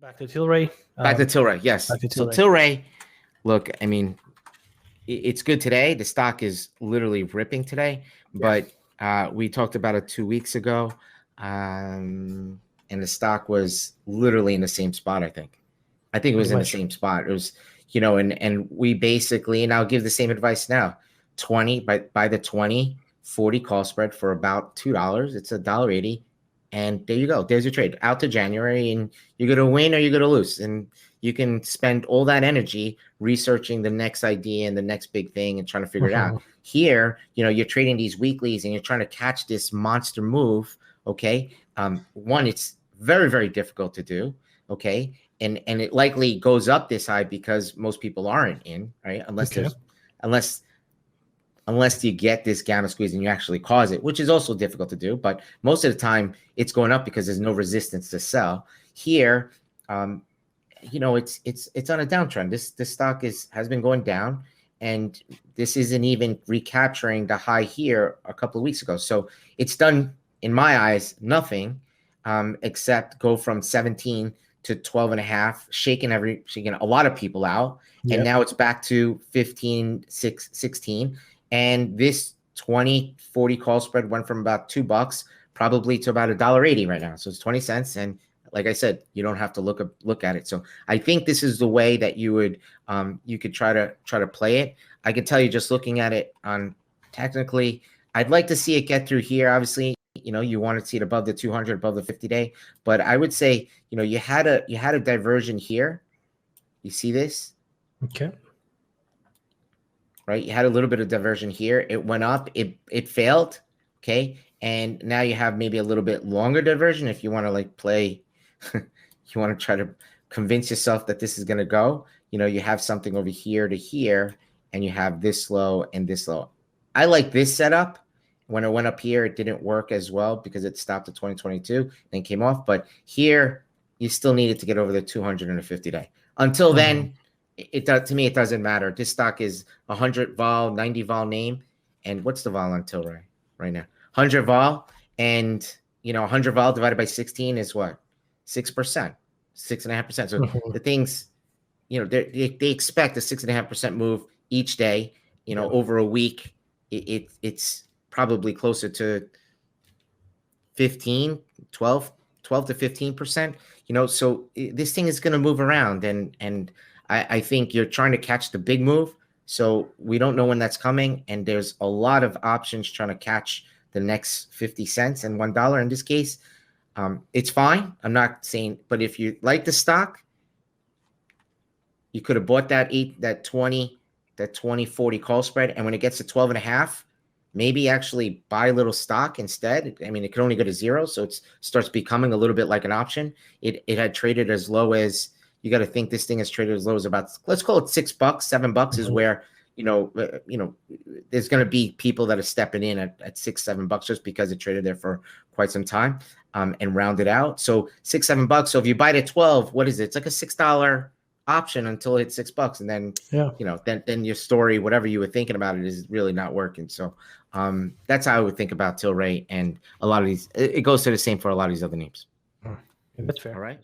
Back to Tlry. Back to Tlry, yes. Back to So Tlry. Tlry, look, I mean, it's good today. The stock is literally ripping today, but we talked about it 2 weeks ago, and the stock was literally in the same spot. I think it was in the same spot. It was, and we basically, and I'll give the same advice now. 20 by the 20/40 call spread for about $2. It's $1.80. And there you go. There's your trade out to January, and you're going to win or you're going to lose. And you can spend all that energy researching the next idea and the next big thing and trying to figure it out. Here, you're trading these weeklies and you're trying to catch this monster move. Okay. One, it's very, very difficult to do. Okay. And it likely goes up this high because most people aren't in, right? Unless you get this gamma squeeze and you actually cause it, which is also difficult to do. But most of the time it's going up because there's no resistance to sell. Here, it's on a downtrend. This stock has been going down, and this isn't even recapturing the high here a couple of weeks ago. So it's done, in my eyes, nothing except go from 17 to 12.5, shaking a lot of people out. Yep. And now it's back to 15, 16. And this 20/40 call spread went from about $2 probably to about $1.80 right now. So it's 20 cents. And like I said, you don't have to look at it. So I think this is the way that you could try to play it. I can tell you, just looking at it on technically, I'd like to see it get through here. Obviously, you want to see it above the 200, above the 50-day. But I would say, you had a diversion here. You see this? Okay. Right, you had a little bit of diversion here. It went up, it failed, okay, and now you have maybe a little bit longer diversion if you want to play. You want to try to convince yourself that this is going to go. You have something over here to here, and you have this low and this low. I like this setup. When it went up here, it didn't work as well because it stopped at 2022 and came off. But here, you still needed to get over the 200 and the 50-day. Until then. To me, it doesn't matter. This stock is 100 vol, 90 vol name. And what's the vol on Tlry right now? 100 vol. And, 100 vol divided by 16 is what? 6%, 6.5%. So the things, they expect a 6.5% move each day, over a week. It's probably closer to 12 to 15%, so this thing is going to move around. And I think you're trying to catch the big move. So we don't know when that's coming. And there's a lot of options trying to catch the next 50 cents and $1 in this case. It's fine. I'm not saying, but if you like the stock, you could have bought that 20/40 call spread. And when it gets to 12.5, maybe actually buy a little stock instead. I mean, it can only go to 0. So it starts becoming a little bit like an option. It had traded as low as, you got to think this thing is traded as low as about, let's call it $6, $7 is where, there's going to be people that are stepping in at $6, $7 just because it traded there for quite some time, and rounded out. So $6, $7. So if you buy it at 12, what is it? It's like a $6 option until it hits $6. And then, then your story, whatever you were thinking about it, is really not working. So that's how I would think about Tlry, and a lot of these, it goes to the same for a lot of these other names. That's fair. All right.